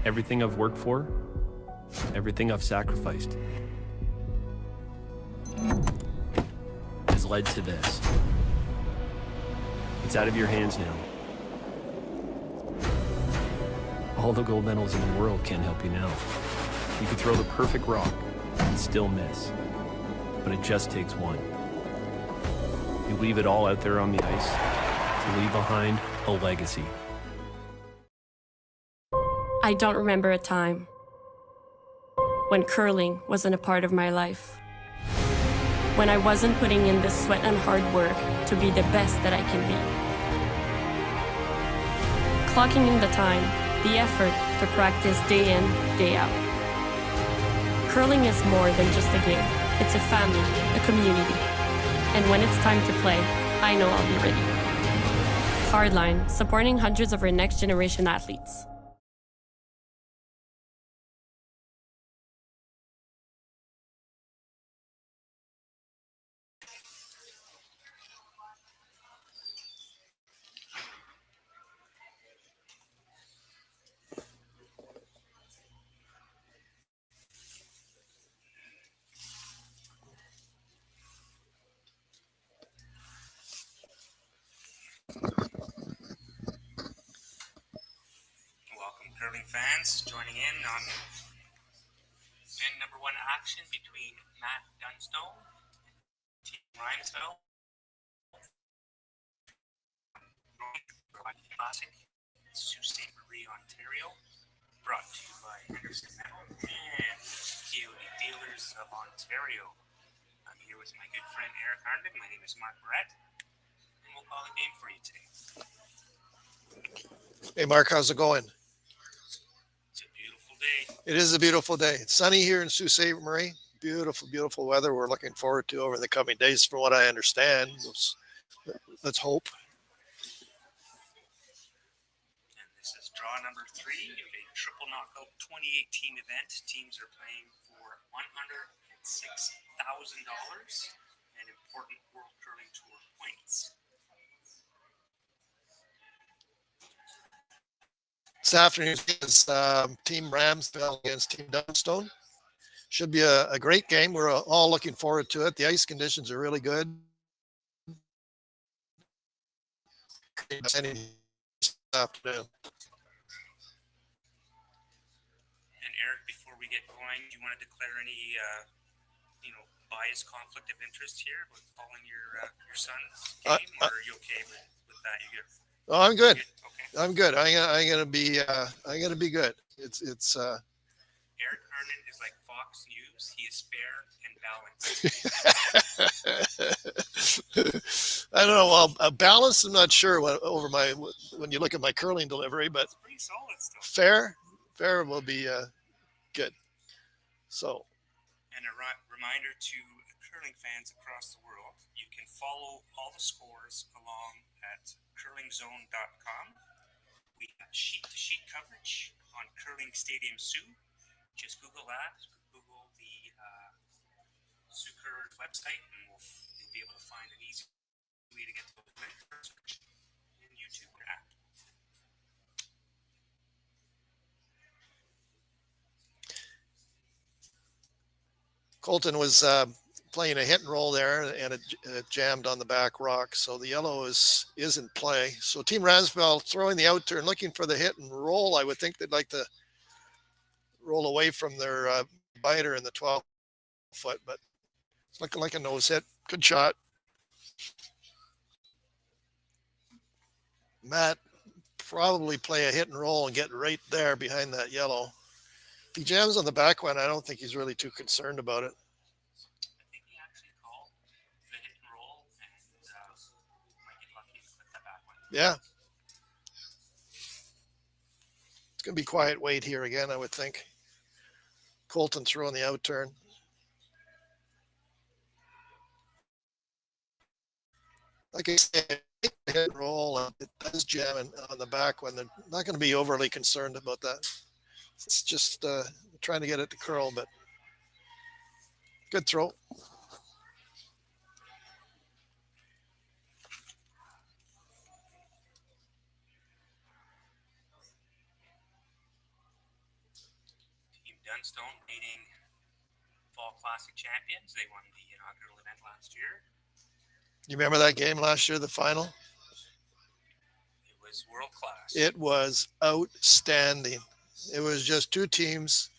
Everything I've worked for, everything I've sacrificed, has led to this. It's out of your hands now. All the gold medals in the world can't help you now. You could throw the perfect rock and still miss, but it just takes one. You leave it all out there on the ice to leave behind a legacy. I don't remember a time when curling wasn't a part of my life. When I wasn't putting in the sweat and hard work to be the best that I can be. Clocking in the time, the effort to practice day in, day out. Curling is more than just a game. It's a family, a community. And when it's time to play, I know I'll be ready. Hardline, supporting hundreds of our next generation athletes. Curling fans joining in on pin number one action between Dunstone and Team Ramsfjell. Classic, Ste.Marie, Ontario, brought to you by Henderson and Kioti Dealers of Ontario. I'm here with my good friend Harnden. My name is Marc, and we'll call a game for you today. Hey, Marc, how's it going? It is a beautiful day. It's sunny here in Ste.Marie. Beautiful, beautiful weather we're looking forward to over the coming days, from what I understand. Let's hope. And this is draw number 3 of a triple knockout 2018 event. Teams are playing for $106,000 and important World Curling Tour points. This afternoon is Team Ramsfjell against Team Dunstone. Should be a great game. We're all looking forward to it. The ice conditions are really good. This afternoon. And Eric, before we get going, do you want to declare any, bias, conflict of interest here with following your son's game, or are you okay with that? Oh, I'm good. Okay. I'm good. I'm gonna be good. It's Eric Harnden is like Fox News. He is fair and balanced. I don't know. Well, balance, I'm not sure when you look at my curling delivery, but it's pretty solid still. Fair will be good. So. And a reminder to curling fans across the world, you can follow all the scores along at curlingzone.com. We have sheet-to-sheet coverage on Curling Stadium Sault. Just Google that. Google the Sault Curlers website, and you'll be able to find an easy way to get to the search in YouTube or app. Colton was playing a hit and roll there, and it jammed on the back rock. So the yellow is in play. So Team Ramsfjell throwing the out turn, looking for the hit and roll. I would think they'd like to roll away from their biter in the 12 foot, but it's looking like a nose hit. Good shot. Matt probably play a hit and roll and get right there behind that yellow. If he jams on the back one, I don't think he's really too concerned about it. I think he actually called the hit and roll and might get lucky with the back one. Yeah. It's going to be quiet wait here again, I would think. Colton throwing the out turn. Like I said, hit and roll, and it does jam on the back one. They're not going to be overly concerned about that. It's just trying to get it to curl, but good throw. Dunstone, meeting Fall Classic champions. They won the inaugural event last year. You remember that game last year, the final? It was world class. It was outstanding. It was just two teams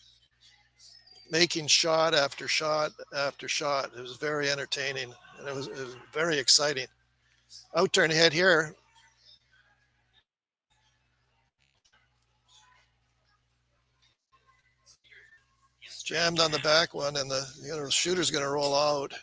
making shot after shot after shot. It was very entertaining, and it was very exciting. Outturn hit here. Jammed on the back one, and the shooter's going to roll out.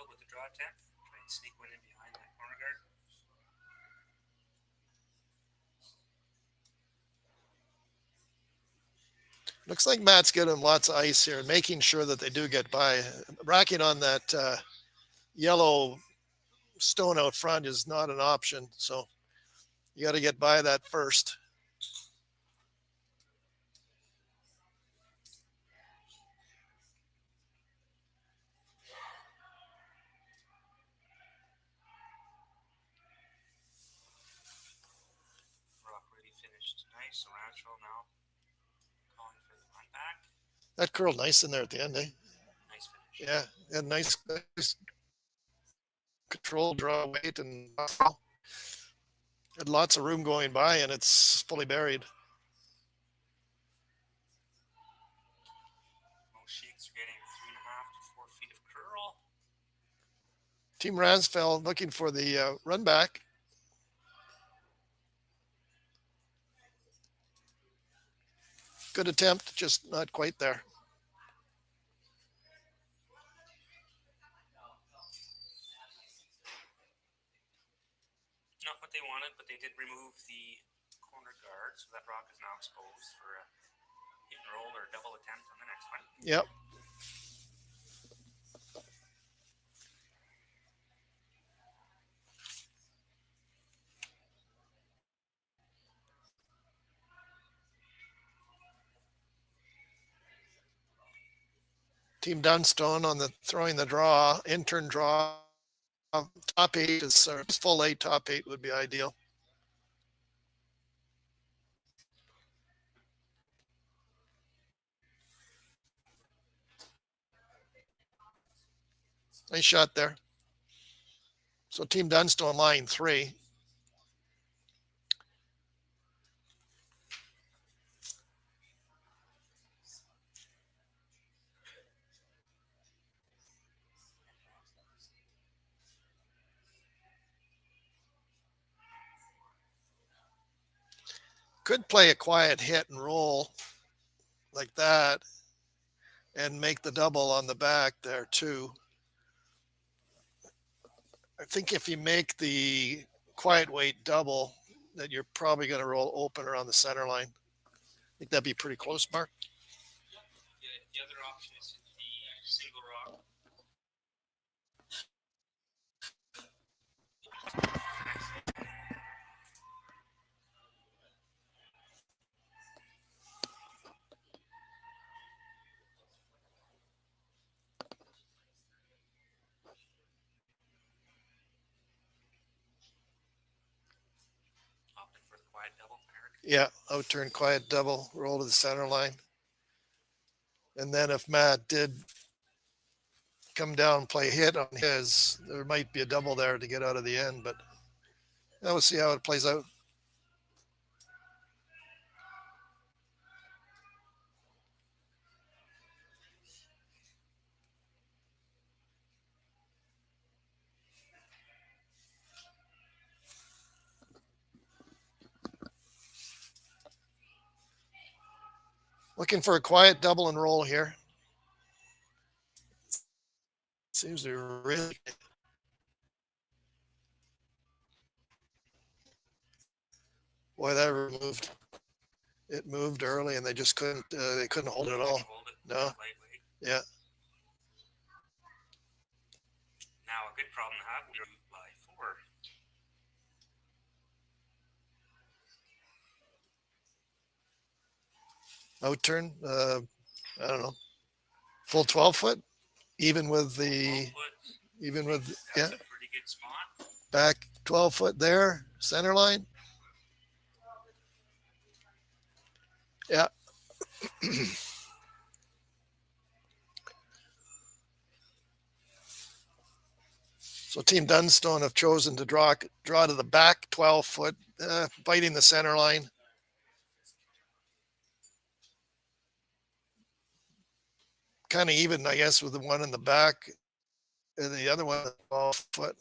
With the draw attempt, try and sneak one in behind that corner guard. Looks like Matt's getting lots of ice here and making sure that they do get by. Racking on that yellow stone out front is not an option, so you got to get by that first. So Ramsfjell now calling for the run back. That curled nice in there at the end, eh? Nice finish. Yeah, and nice control, draw, weight, and had lots of room going by, and it's fully buried. Most sheiks are getting 3.5 to 4 feet of curl. Team Ramsfjell looking for the run back. Good attempt, just not quite there. Not what they wanted, but they did remove the corner guard, so that rock is now exposed for a hit and roll or double attempt on the next one. Yep. Team Dunstone on the throwing the draw, intern draw. Top 8 is full 8, top 8 would be ideal. Nice shot there. So Team Dunstone line 3. Could play a quiet hit and roll like that and make the double on the back there too. I think if you make the quiet weight double, that you're probably going to roll open around the center line. I think that'd be pretty close, Marc. Yeah, the other option is the single rock. Opting for the quiet double, Eric. Yeah, outturn quiet double, roll to the center line. And then if Matt did come down and play hit on his, there might be a double there to get out of the end, but we'll see how it plays out. Looking for a quiet double and roll here. Seems to really. Boy, that moved. It moved early, and they just couldn't. They couldn't hold it at all. No. Yeah. Now a good problem to have. We're by 4. out turn. I don't know, full 12 foot, even with 12 the, foot. even with, That's yeah, a pretty good spot. back 12 foot there, center line. Yeah. So Team Dunstone have chosen to draw to the back 12 foot, biting the center line. Kind of even, I guess, with the one in the back and the other one 12 foot.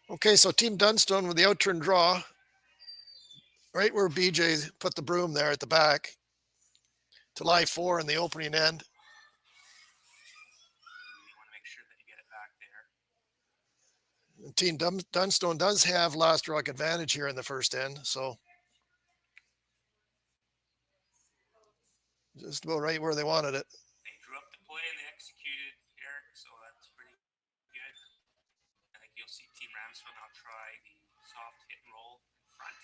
Okay, so Team Dunstone with the outturn draw, right where BJ put the broom there at the back, to lie 4 in the opening end. You want to make sure that you get it back there. Team Dunstone does have last rock advantage here in the first end, so just about right where they wanted it. They drew up the play and they executed here, so that's pretty good. I think you'll see Team Ramsfjell now try the soft hit and roll in front.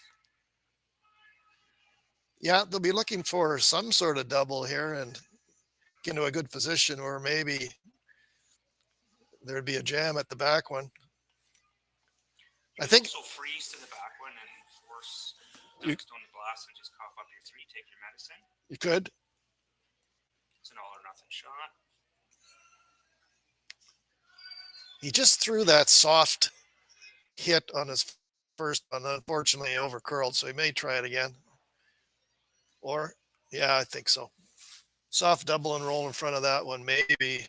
Yeah, they'll be looking for some sort of double here and get into a good position where maybe there'd be a jam at the back one. I think also freeze to the back one and force You- Dunstone to blast and just cough up your 3, take your medicine. you could. It's an all or nothing shot. He just threw that soft hit on his first one. Unfortunately, over curled, so he may try it again. Or, yeah, I think so. Soft double and roll in front of that one, maybe.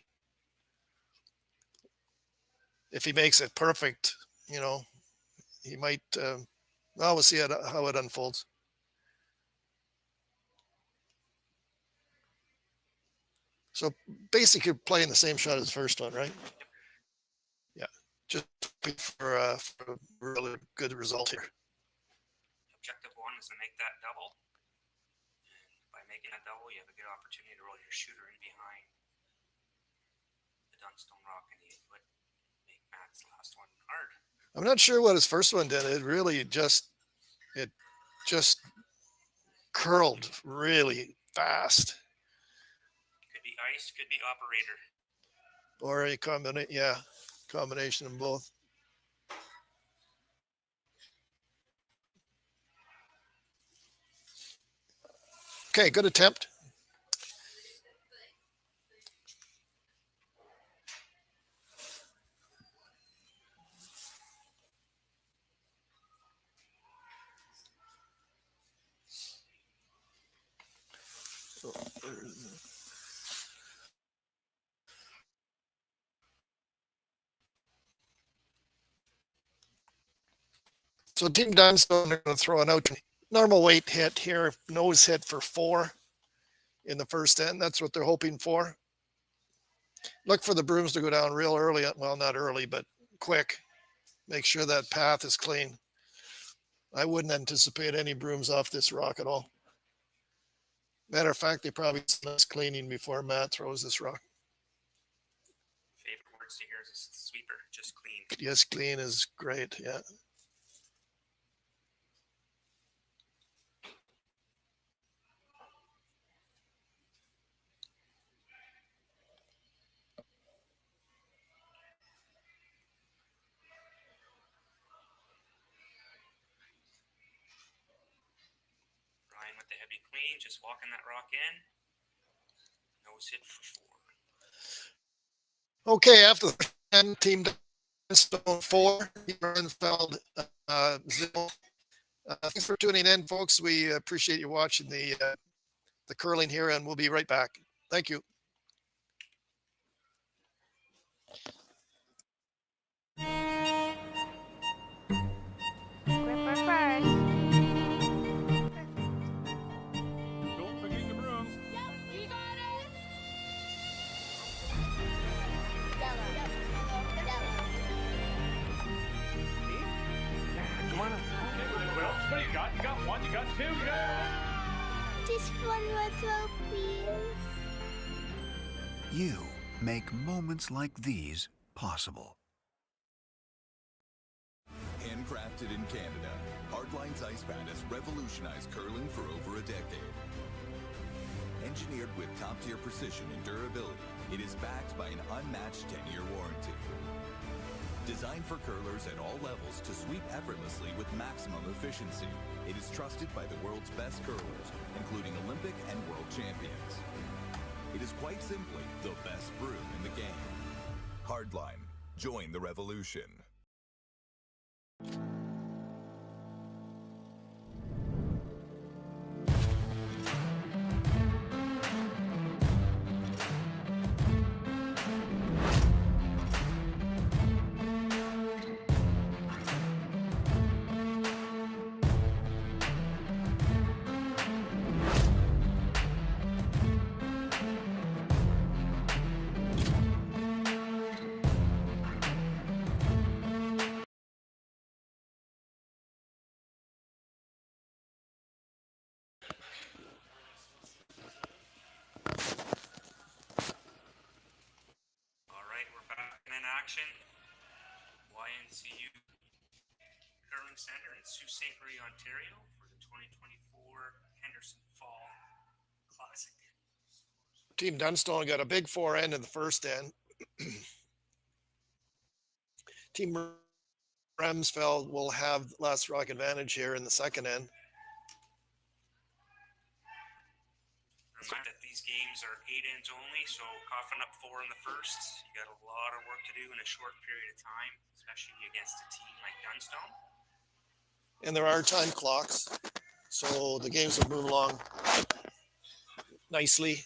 If he makes it perfect, you know, he might. Well, we'll see how it unfolds. So basically, playing the same shot as the first one, right? Yeah, just for a really good result here. Objective 1 is to make that double. And by making that double, you have a good opportunity to roll your shooter in behind the Dunstone rock and the 8-foot. Make Matt's last one hard. I'm not sure what his first one did. It really just curled really fast. Could be ice, could be operator. Or a combination of both. Okay, good attempt. So Team Dunstone are going to throw an out normal weight hit here, nose hit for 4 in the first end. That's what they're hoping for. Look for the brooms to go down real early. Well, not early, but quick. Make sure that path is clean. I wouldn't anticipate any brooms off this rock at all. Matter of fact, they probably smell cleaning before Matt throws this rock. Favorite words to hear is sweeper, just clean. Yes, clean is great. Yeah. Ryan with the heavy clean, just walking that rock in. Nose hit for 4. Okay, after the 10, Team Dunstone 4, Ramsfjell 0. Thanks for tuning in, folks. We appreciate you watching the curling here, and we'll be right back. Thank you. Gripper first. one whistle, please. You make moments like these possible. Handcrafted in Canada, Hardline's Ice Pad has revolutionized curling for over a decade. Engineered with top-tier precision and durability, it is backed by an unmatched 10-year warranty. Designed for curlers at all levels to sweep effortlessly with maximum efficiency, it is trusted by the world's best curlers, including Olympic and world champions. It is quite simply the best broom in the game. Hardline. Join the revolution. Action, YNCU Curling Center in Sault Ste. Marie, Ontario for the 2024 Henderson Fall Classic. Team Dunstone got a big forehand in the first end. Team Ramsfjell will have last rock advantage here in the second end. Remind that these games are 8 ends only, so coughing up 4 in the first, you got a lot of work to do in a short period of time, especially against a team like Dunstone. And there are time clocks, so the games will move along nicely.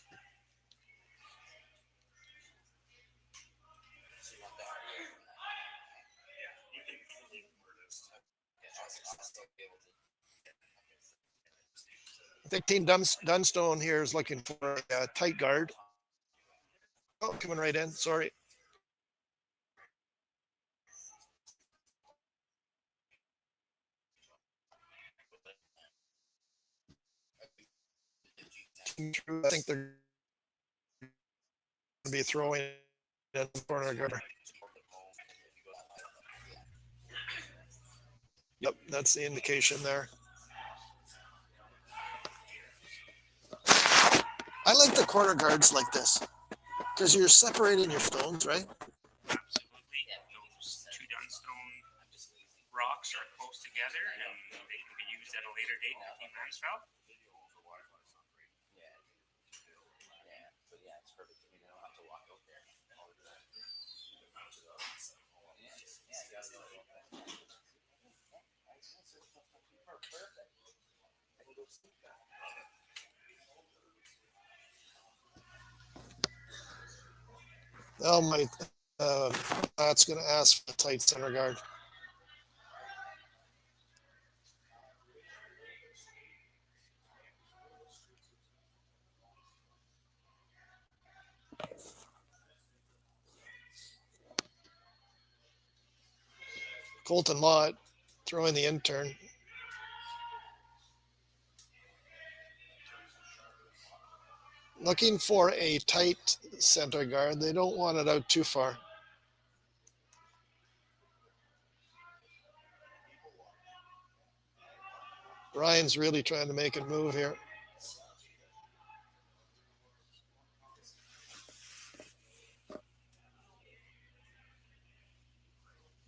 I think Team Dunstone here is looking for a tight guard. Oh, coming right in. Sorry. I think they're going to be throwing at the corner guard. Yep, that's the indication there. I like the corner guards like this because you're separating your stones, right? Absolutely. Those 2 Dunstone rocks are close together and they can be used at a later date in Team Ramsfjell. Oh my, that's going to ask for a tight center guard. Colton Lott throwing the intern. Looking for a tight center guard. They don't want it out too far. Ryan's really trying to make it move here.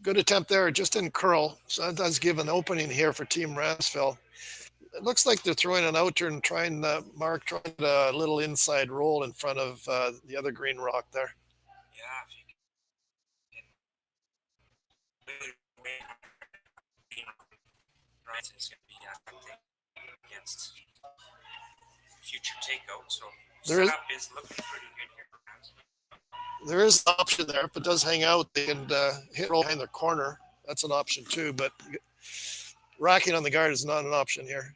Good attempt there, just didn't curl. So that does give an opening here for Team Ramsfjell. It looks like they're throwing an outer and trying Marc trying a little inside roll in front of the other green rock there. Yeah, if you can. Right, it's going to be against future takeout. So setup is looking pretty good here for Ramsfjell. There is an option there. If it does hang out, they can hit roll behind the corner. That's an option too, but racking on the guard is not an option here.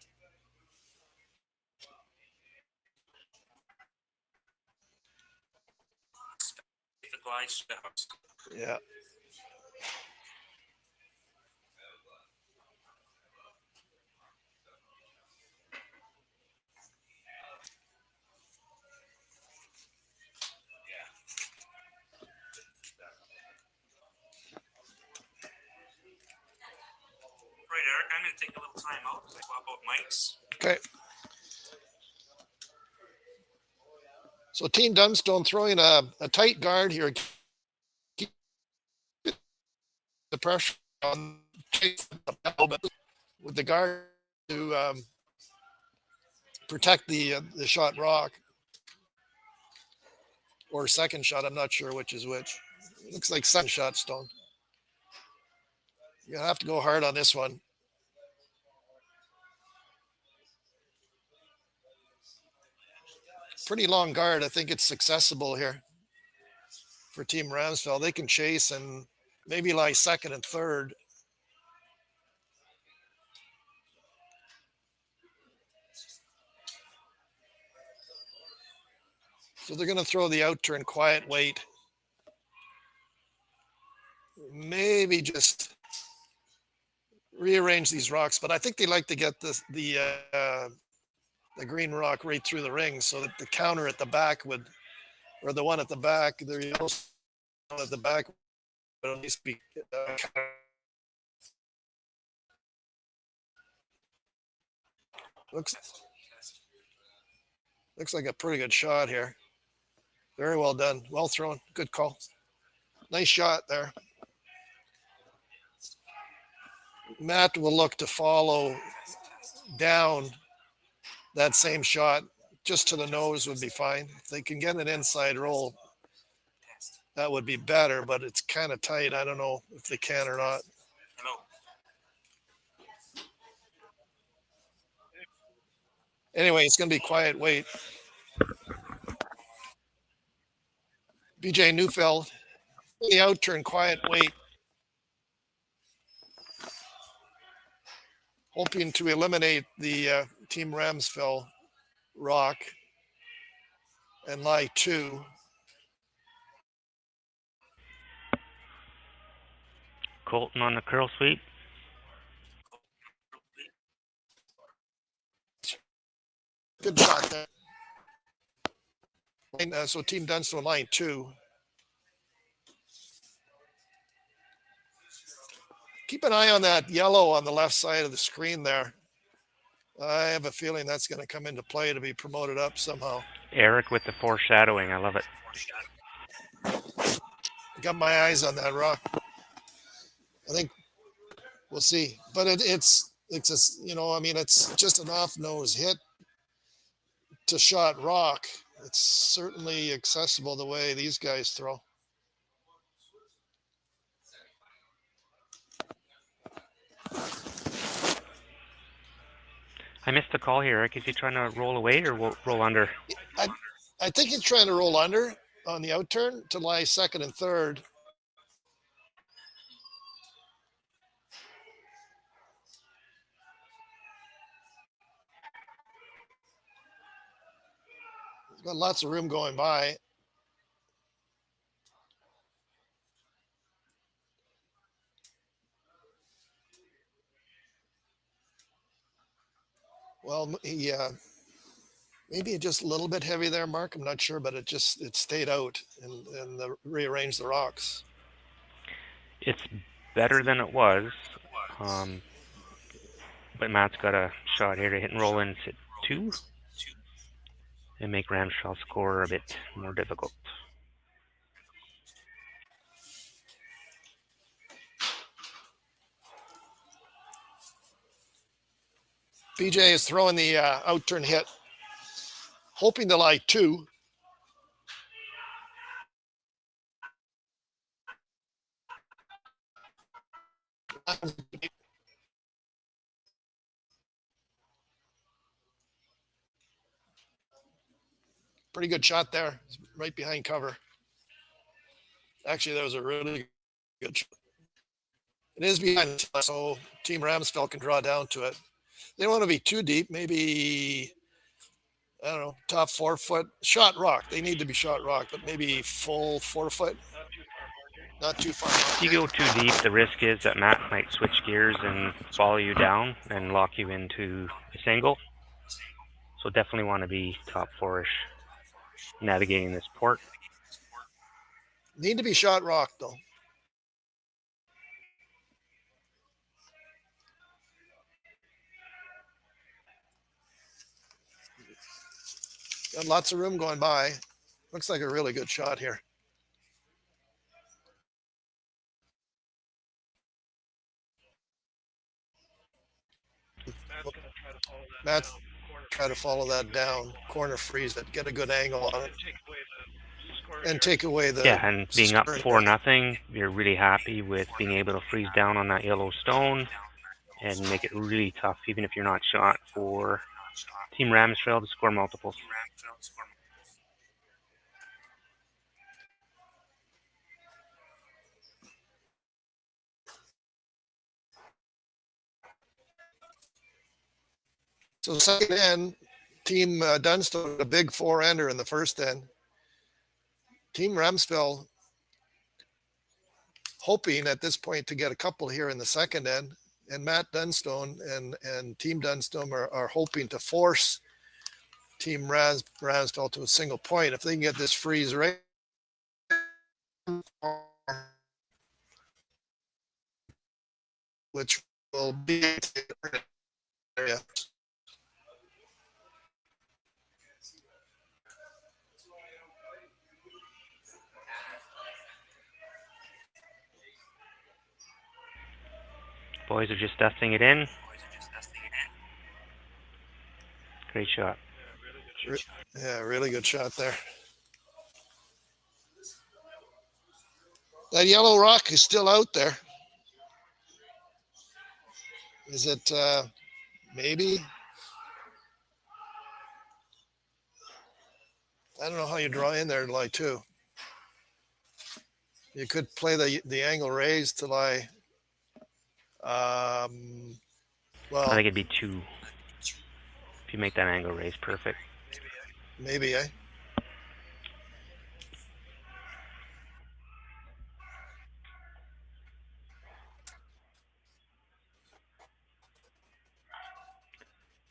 Yeah. mics. Okay. So Team Dunstone throwing a tight guard here. Keep the pressure on with the guard to protect the shot rock. Or second shot, I'm not sure which is which. It looks like second shot stone. You're gonna have to go hard on this one. Pretty long guard. I think it's accessible here for Team Ramsfjell. They can chase and maybe lie second and third. So they're going to throw the out turn quiet weight. Maybe just rearrange these rocks, but I think they like to get the green rock right through the ring so that the counter at the back would, or the one at the back, the yellow at the back would at least be looks like a pretty good shot here. Very well done. Well thrown. Good call. Nice shot there. Matt will look to follow down that same shot. Just to the nose would be fine. If they can get an inside roll, that would be better, but it's kind of tight. I don't know if they can or not. Hello. Anyway, it's going to be quiet weight. BJ Neufeld, the out turn, quiet weight. Hoping to eliminate the Team Ramsfjell rock and lie 2. Colton on the curl sweep. Good shot there. So Team Dunstone line 2. Keep an eye on that yellow on the left side of the screen there. I have a feeling that's going to come into play to be promoted up somehow. Eric with the foreshadowing. I love it. Got my eyes on that rock. I think we'll see. But it's just, it's just an off nose hit to shot rock. It's certainly accessible the way these guys throw. I missed the call here, Eric. Is he trying to roll away or roll under? I think he's trying to roll under on the out turn to lie second and third. He's got lots of room going by. Well, he maybe just a little bit heavy there, Mark. I'm not sure, but it stayed out and rearranged the rocks. It's better than it was, but Matt's got a shot here to hit and roll in at 2 and make Ramsfjell score a bit more difficult. BJ is throwing the out turn hit, hoping to lie 2. Pretty good shot there, right behind cover. Actually, that was a really good shot. It is behind, so Team Ramsfjell can draw down to it. They don't want to be too deep, maybe, I don't know, top 4 foot. Shot rock. They need to be shot rock, but maybe full 4 foot. Not too far. If you go too deep, the risk is that Matt might switch gears and follow you down and lock you into a single. So definitely want to be top 4-ish navigating this port. Need to be shot rock, though. Got lots of room going by. Looks like a really good shot here. Matt try to follow that down, corner freeze it, get a good angle on it, and take away the Yeah, and being up stern 4-0, you're really happy with being able to freeze down on that yellow stone and make it really tough, even if you're not shot, for Team Ramsfjell to score multiples. So second end, Team Dunstone, a big 4-ender in the first end. Team Ramsfjell hoping at this point to get a couple here in the second end, and Matt Dunstone and Team Dunstone are hoping to force Team Ramsfjell to a single point. If they can get this freeze right, which will be area. Boys are just dusting it in. Great shot. Yeah, really good shot there. That yellow rock is still out there. Is it maybe? I don't know how you draw in there, lie two. You could play the angle raise to lie. Well, I think it'd be 2. If you make that angle raise perfect. Maybe, eh?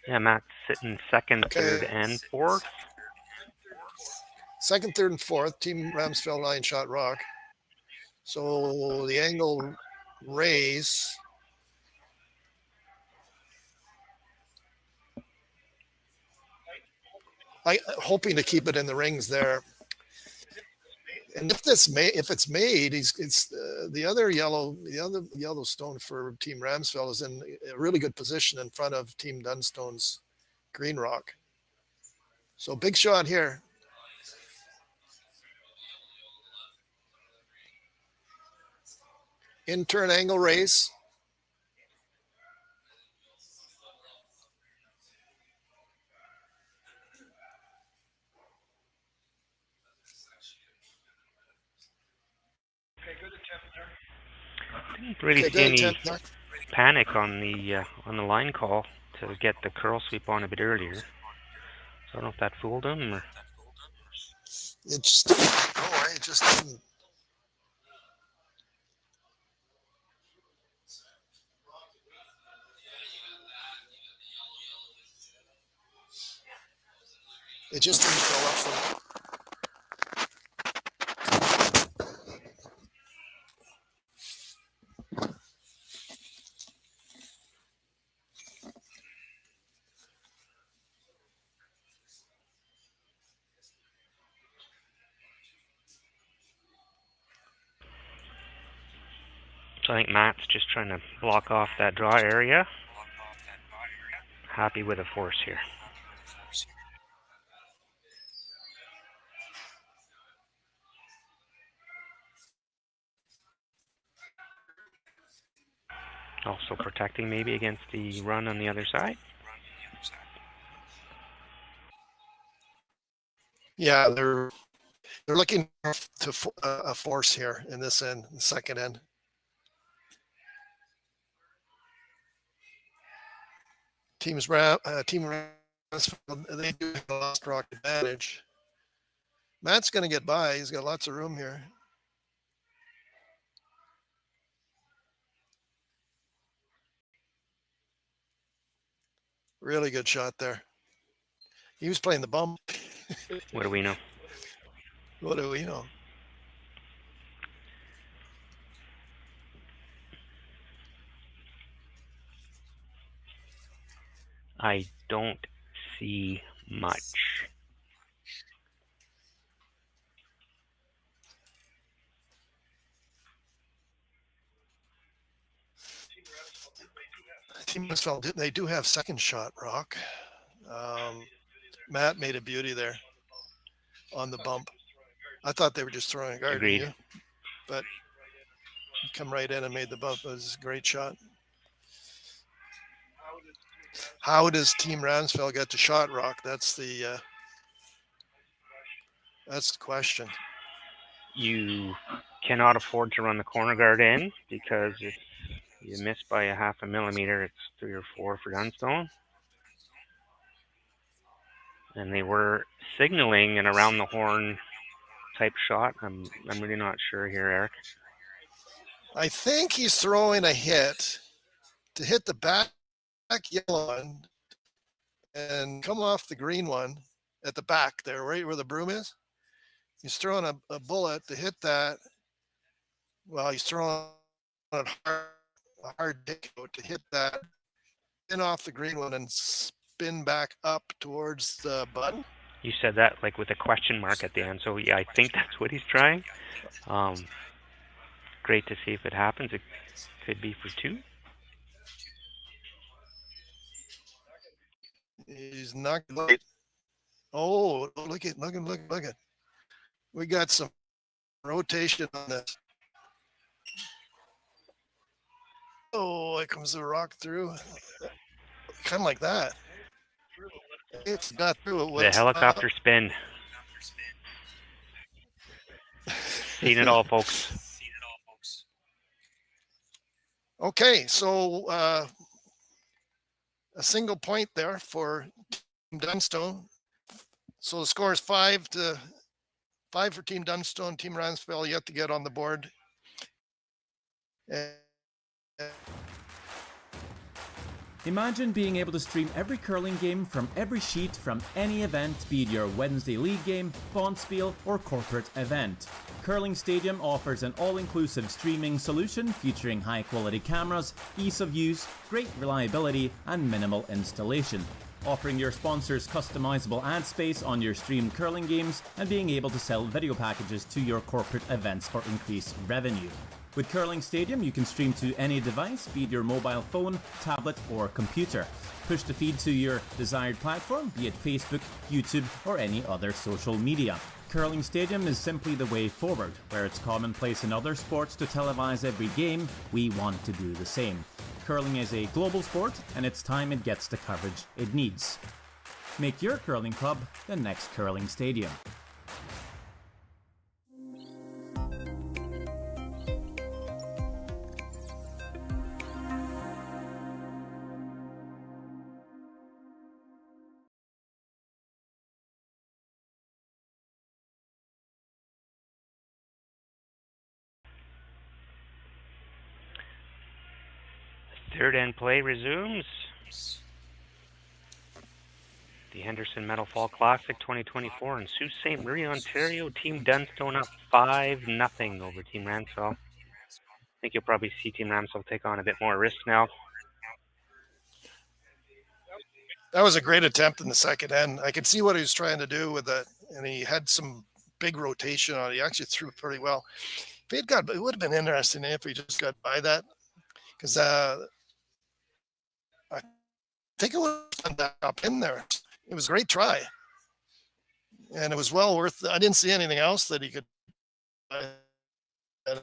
Yeah, Matt's sitting second, Okay. third, and fourth. Second, third, and fourth. Team Ramsfjell 9-shot rock. So the angle raise. Hoping to keep it in the rings there. And if it's made, it's the other yellow stone for Team Ramsfjell is in a really good position in front of Team Dunstone's green rock. So big shot here. In turn angle raise. Didn't really see any panic on the line call to get the curl sweep on a bit earlier. So I don't know if that fooled him or. It just didn't. It just didn't go up for me. So I think Matt's just trying to block off that draw area. Happy with a force here. Also protecting maybe against the run on the other side. Yeah, they're looking to a force here in this end, the second end. Team they do have a lost rock advantage. Matt's going to get by. He's got lots of room here. Really good shot there. He was playing the bump. What do we know? What do we know? I don't see much. Team Mansfeld, they do have second shot rock. Matt made a beauty there on the bump. I thought they were just throwing a guard, Agreed. didn't you? But he come right in and made the bump. It was a great shot. How does Team Ramsfjell get to shot rock? That's the question. You cannot afford to run the corner guard in, because if you miss by a half a millimeter, it's 3 or 4 for Dunstone. And they were signaling an around the horn type shot. I'm really not sure here, Eric. I think he's throwing a hit to hit the back yellow one and come off the green one at the back there, right where the broom is. He's throwing a bullet to hit that. Well, he's throwing a hard take to hit that, spin off the green one and spin back up towards the button. You said that like with a question mark at the end, so yeah, I think that's what he's trying. Great to see if it happens. It could be for 2. He's not late. Oh, look at. We got some rotation on this. Oh, it comes the rock through. Kind of like that. It's not through. The helicopter spin. Seen it all, folks. Okay, so a single point there for Team Dunstone. So the score is 5 for Team Dunstone. Team Ramsfjell yet to get on the board. Imagine being able to stream every curling game from every sheet from any event, be it your Wednesday league game, bonspiel, or corporate event. Curling Stadium offers an all-inclusive streaming solution featuring high-quality cameras, ease of use, great reliability, and minimal installation. Offering your sponsors customizable ad space on your streamed curling games and being able to sell video packages to your corporate events for increased revenue. With Curling Stadium, you can stream to any device, be it your mobile phone, tablet, or computer. Push the feed to your desired platform, be it Facebook, YouTube, or any other social media. Curling Stadium is simply the way forward. Where it's commonplace in other sports to televise every game, we want to do the same. Curling is a global sport, and it's time it gets the coverage it needs. Make your curling club the next Curling Stadium. Third end play resumes. The Henderson Metal Fall Classic 2024 in Sault Ste. Marie, Ontario. Team Dunstone up 5-0 over Team Ramsfjell. I think you'll probably see Team Ramsfjell take on a bit more risk now. That was a great attempt in the second end. I could see what he was trying to do with it, and he had some big rotation on it. He actually threw it pretty well. If he'd got, it would have been interesting if he just got by that, because I think it was up in there. It was a great try, and it was well worth. I didn't see anything else that he could. So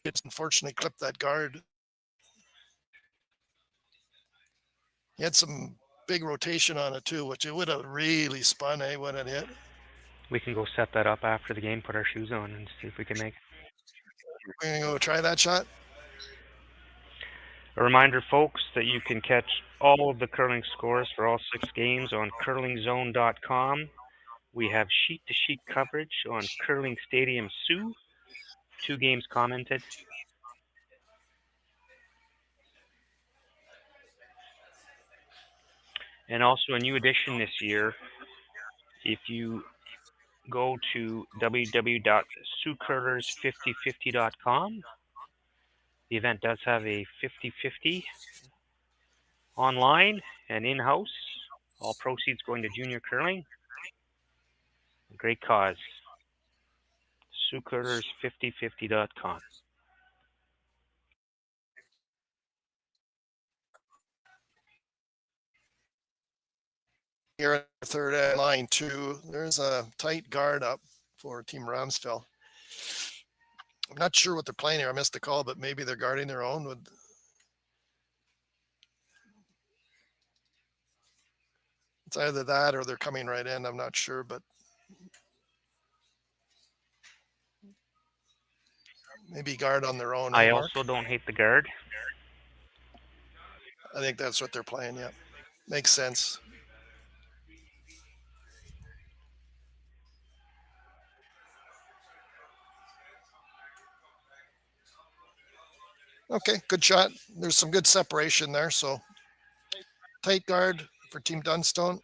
it's unfortunately clipped that guard. He had some big rotation on it too, which it would have really spun when it hit. We can go set that up after the game, put our shoes on, and see if we can make it. We're going to go try that shot. A reminder, folks, that you can catch all of the curling scores for all 6 games on curlingzone.com. We have sheet-to-sheet coverage on Curling Stadium Sault. 2 games commented. And also a new addition this year, if you go to www.saultcurlers5050.com, the event does have a 50-50 online and in-house. All proceeds going to junior curling. A great cause. SaultCurlers5050.com. here at third end line too. There's a tight guard up for Team Ramsfjell. I'm not sure what they're playing here. I missed the call, but maybe they're guarding their own. It's either that or they're coming right in. I'm not sure, but maybe guard on their own. I Marc? also don't hate the guard. I think that's what they're playing. Yeah, makes sense. Okay, good shot. There's some good separation there. So tight guard for Team Dunstone.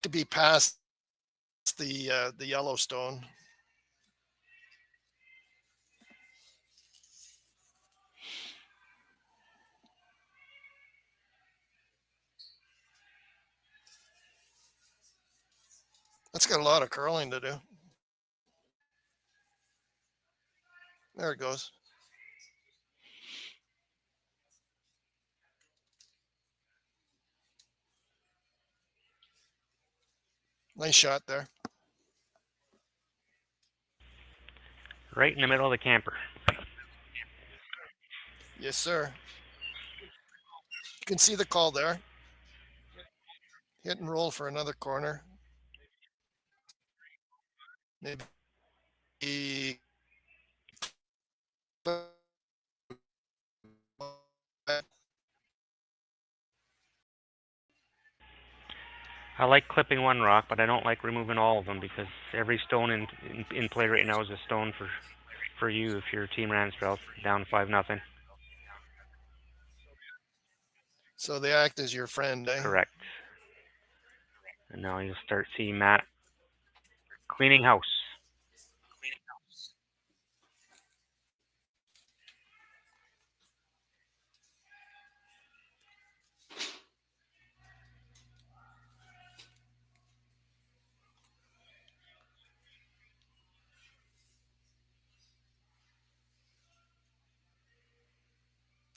To be past the Yellowstone. That's got a lot of curling to do. There it goes. Nice shot there. Right in the middle of the camper. Yes, sir. You can see the call there. Hit and roll for another corner. Maybe I like clipping one rock, but I don't like removing all of them because every stone in play right now is a stone for you if you're Team Ramsfjell down 5-0. So they act as your friend, eh? Correct. And now you'll start seeing Matt cleaning house.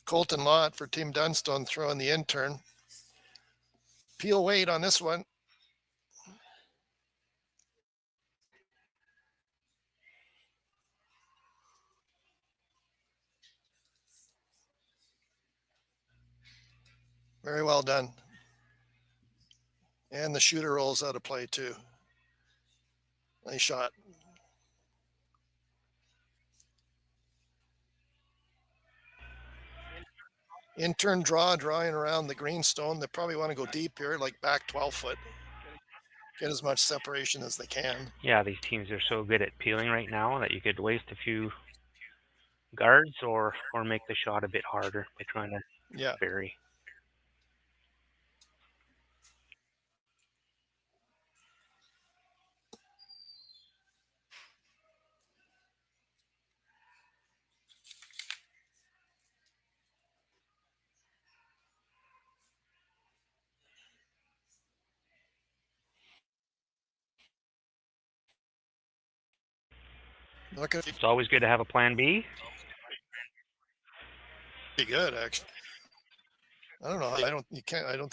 Colton Lott for Team Dunstone throwing the intern. Peel weight on this one. Very well done. And the shooter rolls out of play too. Nice shot. Intern drawing around the greenstone. They probably want to go deep here, like back 12 foot. Get as much separation as they can. Yeah, these teams are so good at peeling right now that you could waste a few guards or make the shot a bit harder by trying to vary. It's always good to have a plan B. Pretty good, actually. I don't know. I don't think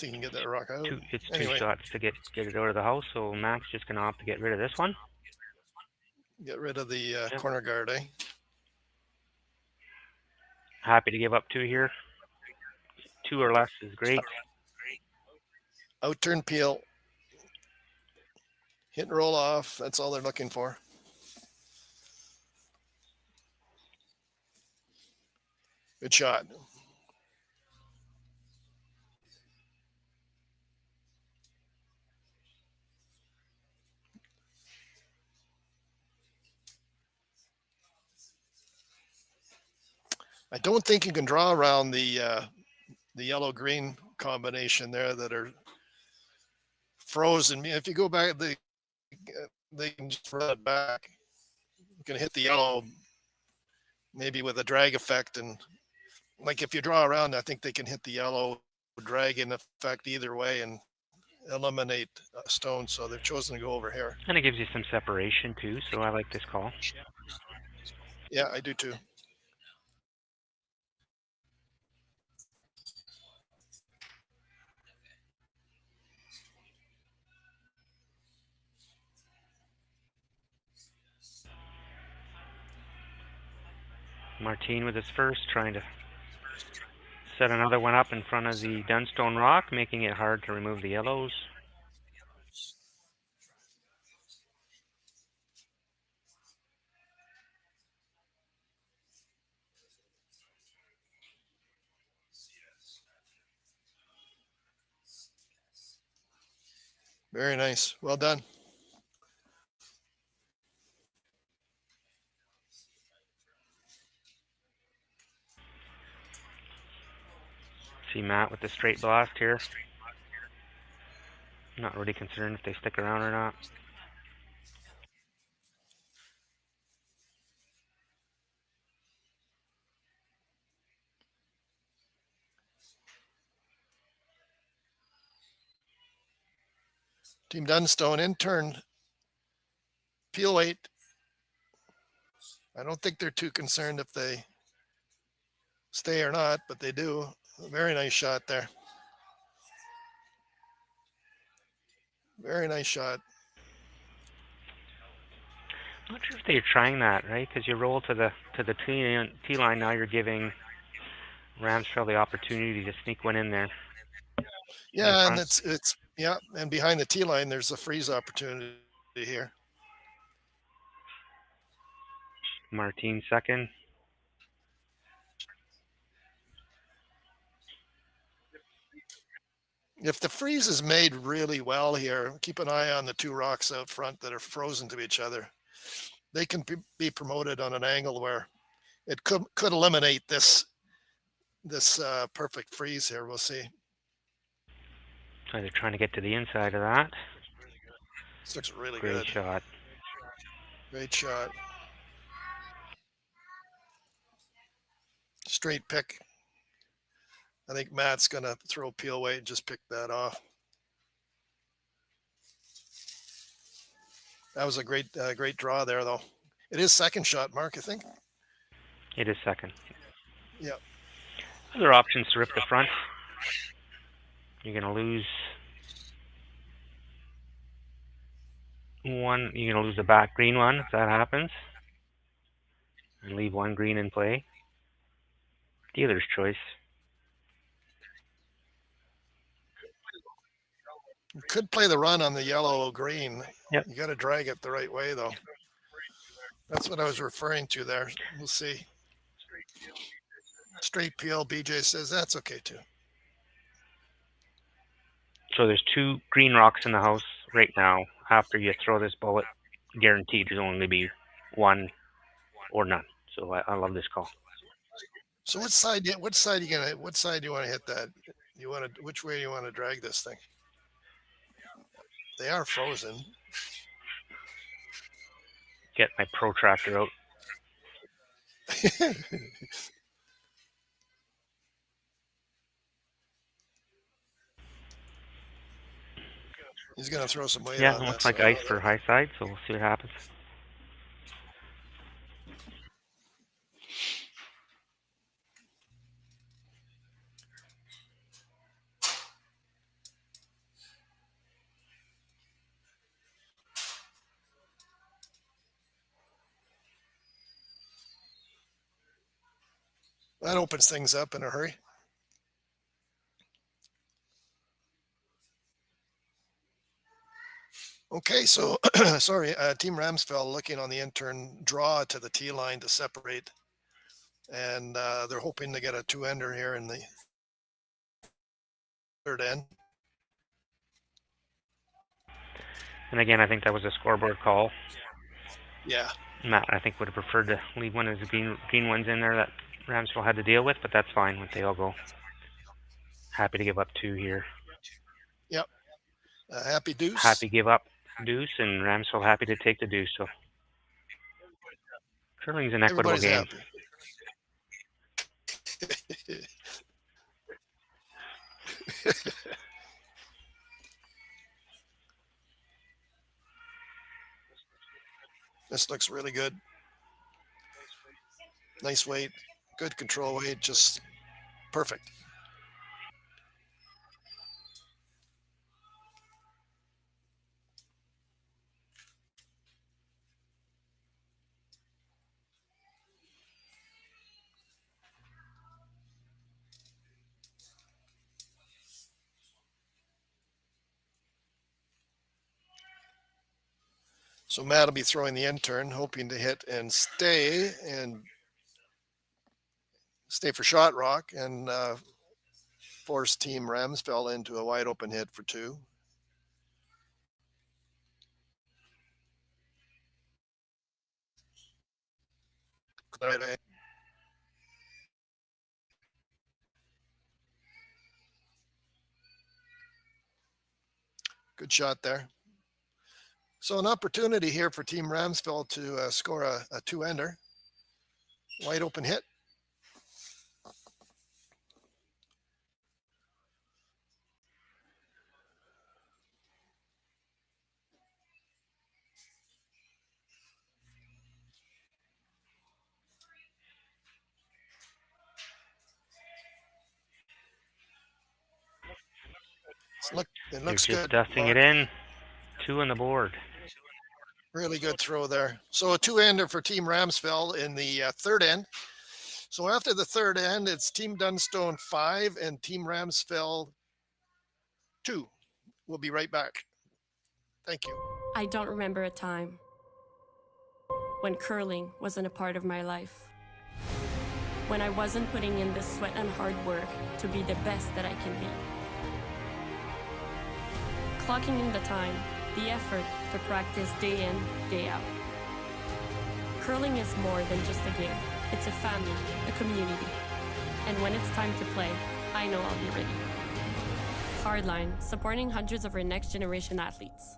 you can get that rock out. It's two shots to get it out of the house. So Mac's just gonna opt to get rid of this one. Get rid of the corner guard, eh? Happy to give up 2 here. 2 or less is great. Outturn peel. Hit and roll off. That's all they're looking for. Good shot. I don't think you can draw around the yellow-green combination there that are frozen. If you go back, they can just run it back. You can hit the yellow maybe with a drag effect and like if you draw around, I think they can hit the yellow, drag in effect either way, and eliminate a stone. So they've chosen to go over here. And it gives you some separation too, so I like this call. Yeah, I do too. Martin with his first, trying to set another one up in front of the Dunstone rock, making it hard to remove the yellows. Very nice. Well done. See Matt with the straight blast here. Not really concerned if they stick around or not. Team Dunstone in turn. Peel weight. I don't think they're too concerned if they stay or not, but they do. A very nice shot there. Very nice shot. Not sure if they're trying that, right? Because you roll to the T line. Now you're giving Ramsfjell the opportunity to sneak one in there. Yeah, and it's yeah, and behind the T line, there's a freeze opportunity here. Martin second. If the freeze is made really well here, keep an eye on the two rocks out front that are frozen to each other. They can be promoted on an angle where it could eliminate this perfect freeze here. We'll see. So they're trying to get to the inside of that. This looks really good. Great shot. Great shot. Straight pick. I think Matt's going to throw peel weight and just pick that off. That was a great draw there, though. It is second shot, Mark, I think. It is second. Yeah. Other options to rip the front. You're going to lose one. You're going to lose the back green one if that happens. And leave one green in play. Dealer's choice. You could play the run on the yellow green. Yep. You got to drag it the right way, though. That's what I was referring to there. We'll see. Straight peel, BJ says that's okay too. So there's two green rocks in the house right now. After you throw this bullet, guaranteed there's only be one or none. So I love this call. So which side do you want to hit that? Which way do you want to drag this thing? They are frozen. Get my protractor out. He's going to throw some weight on Yeah, that. looks like ice for high side, so we'll see what happens. That opens things up in a hurry. Okay, so sorry, Team Ramsfjell looking on the intern draw to the T line to separate, and they're hoping to get a two-ender here in the third end. And again, I think that was a scoreboard call. Yeah. Matt, I think, would have preferred to leave one of the green ones in there that Ramsfjell had to deal with, but that's fine when they all go. Happy to give up two here. Yep. Happy deuce. Happy give up deuce, and Ramsfjell happy to take the deuce. So curling's an equitable game. This looks really good. Nice weight, good control weight, just perfect. So Matt will be throwing the end turn, hoping to hit and stay for shot rock and force Team Ramsfjell into a wide open hit for 2. Good shot there. So an opportunity here for Team Ramsfjell to score a 2-ender. Wide open hit. It looks You're just good. dusting Marc. it in. 2 on the board. Really good throw there. So a 2-ender for Team Ramsfjell in the third end. So after the third end, it's Team Dunstone 5 and Team Ramsfjell 2. We'll be right back. Thank you. I don't remember a time when curling wasn't a part of my life. When I wasn't putting in the sweat and hard work to be the best that I can be. Clocking in the time, the effort to practice day in, day out. Curling is more than just a game. It's a family, a community. And when it's time to play, I know I'll be ready. Hardline, supporting hundreds of our next generation athletes.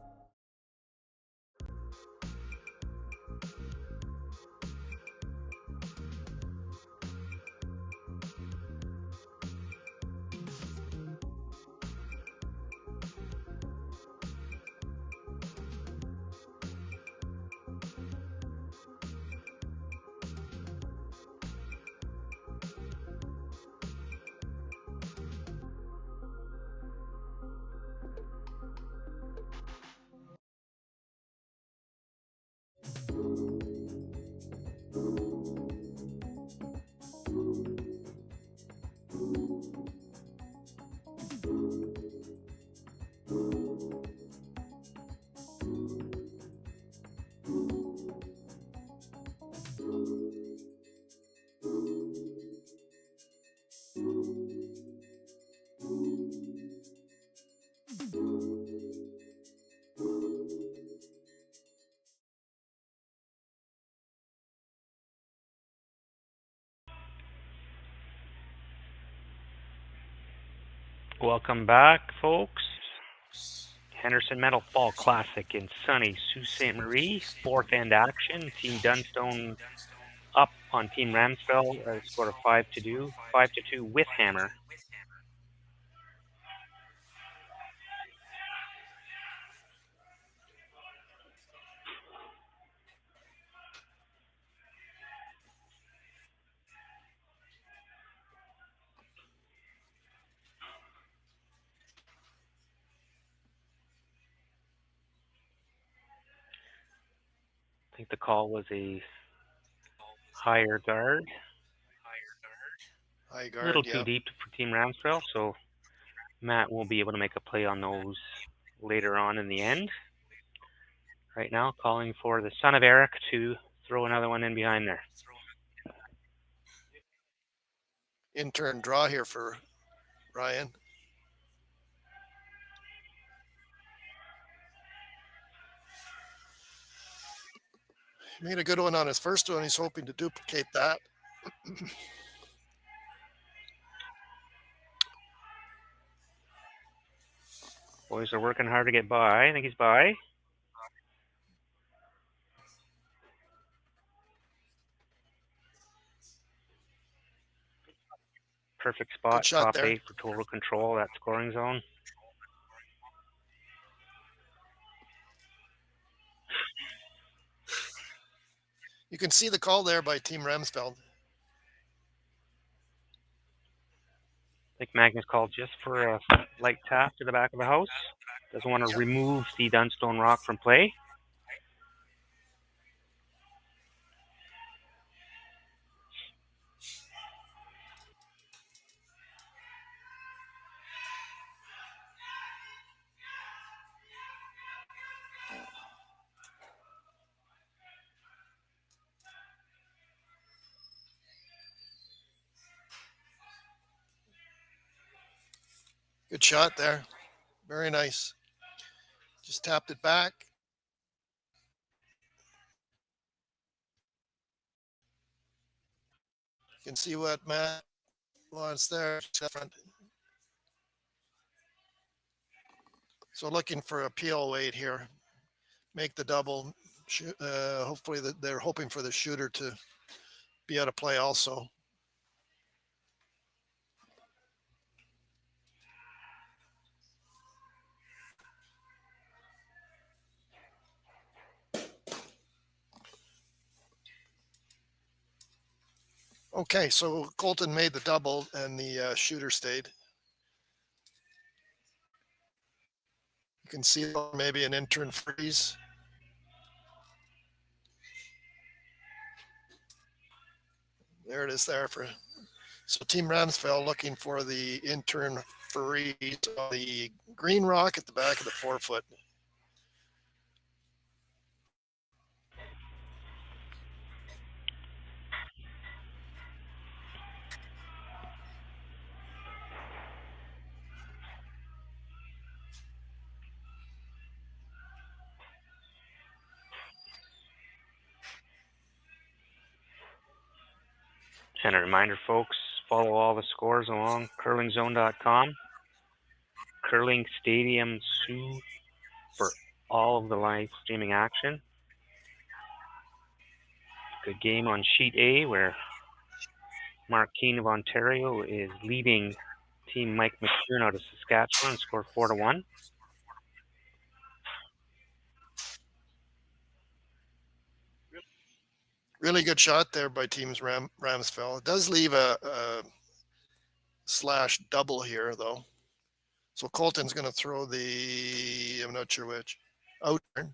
Welcome back, folks. Henderson Metal Fall Classic in sunny Sault Ste. Marie. 4th end action. Team Dunstone up on Team Ramsfjell. Score of 5-2. 5-2 with hammer. I think the call was a higher guard. High guard, A little too deep for Team Ramsfjell, so Matt won't be able to make a play on those later on in the end. Right now, calling for the son of Eric to throw another one in behind there. In turn draw here for Ryan. He made a good one on his first one. He's hoping to duplicate that. Boys are working hard to get by. I think he's by. perfect spot, shot top there. 8 for total control, that scoring zone. You can see the call there by Team Ramsfjell. I think Magnus called just for a light tap to the back of the house. Doesn't want to remove the Dunstone rock from play. Good shot there. Very nice. Just tapped it back. You can see what Matt wants there. So looking for a PL weight here. Make the double. Hopefully they're hoping for the shooter to be out of play also. Okay, so Colton made the double and the shooter stayed. You can see maybe an intern freeze. There it is there for. So Team Ramsfjell looking for the intern freeze on the green rock at the back of the 4-foot. And a reminder, folks, follow all the scores along curlingzone.com. Curling Stadium Sault for all of the live streaming action. Good game on Sheet A, where Marc of Ontario is leading Team Mike McKeown out of Saskatchewan, score 4-1. Really good shot there by Teams Ramsfjell. It does leave a slash double here though. So Colton's going to throw the, I'm not sure which, out turn.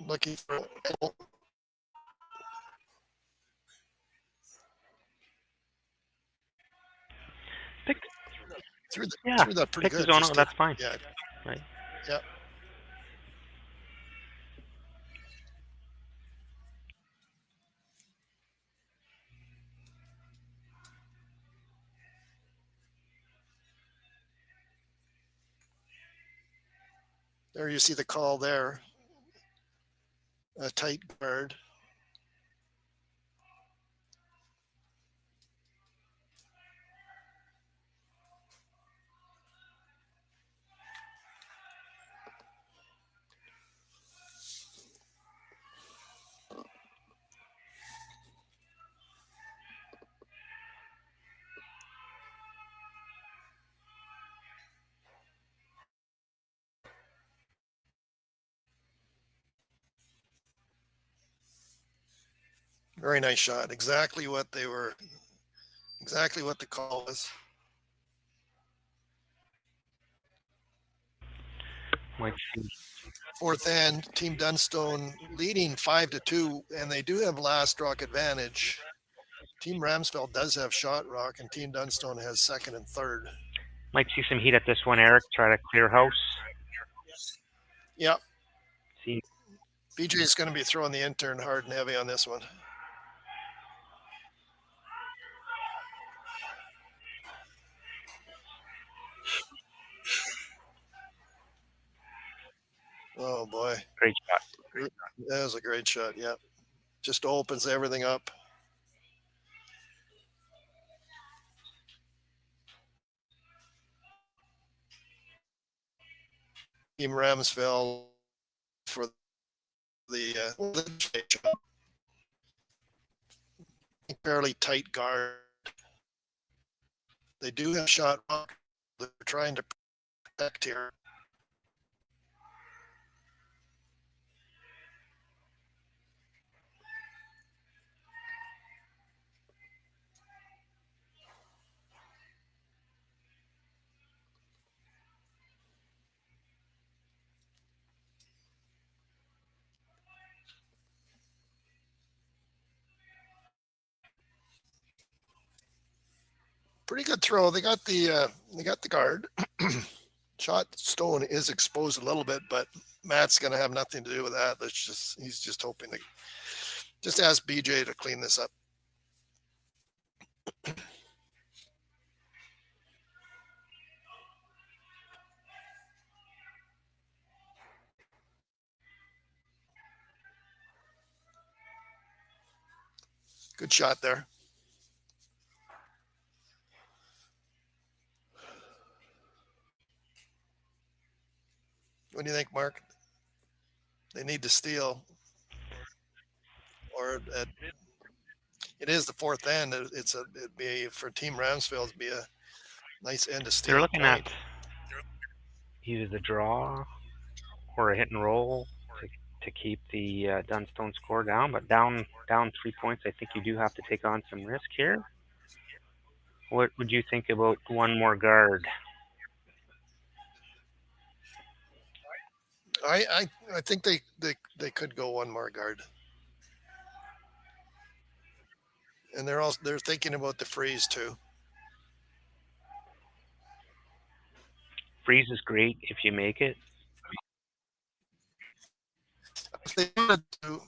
Looking for through that pretty good. Zone, that's fine. Yeah. Right. Yeah. There you see the call there. A tight guard. Very nice shot. Exactly what the call was. Fourth end, Team Dunstone leading 5-2, and they do have last rock advantage. Team Ramsfjell does have shot rock, and Team Dunstone has second and third. Might see some heat at this one, Eric. Try to clear house. Yep. See. BJ is going to be throwing the intern hard and heavy on this one. Oh boy. Great shot. That was a great shot. Yeah. Just opens everything up. Team Ramsfjell for the shot. fairly tight guard. They do have shot rock. They're trying to protect here. Pretty good throw. They got the guard. Shot stone is exposed a little bit, but Matt's going to have nothing to do with that. He's just hoping to just ask BJ to clean this up. Good shot there. What do you think, Mark? They need to steal, or it is the fourth end. It'd be for Team Ramsfjell to be a nice end to steal. They're looking at either the draw or a hit and roll to keep the Dunstone score down, but down 3 points. I think you do have to take on some risk here. What would you think about one more guard? I think they could go one more guard, and they're thinking about the freeze too. Freeze is great if you make it. If they wanted to,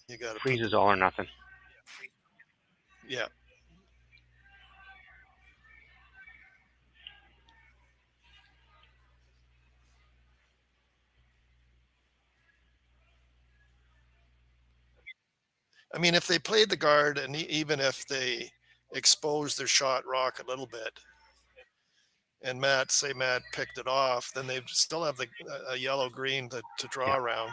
you got to freeze is all or nothing. Yeah. I mean, if they played the guard, and even if they exposed their shot rock a little bit, and Matt picked it off, then they still have a yellow green to draw around.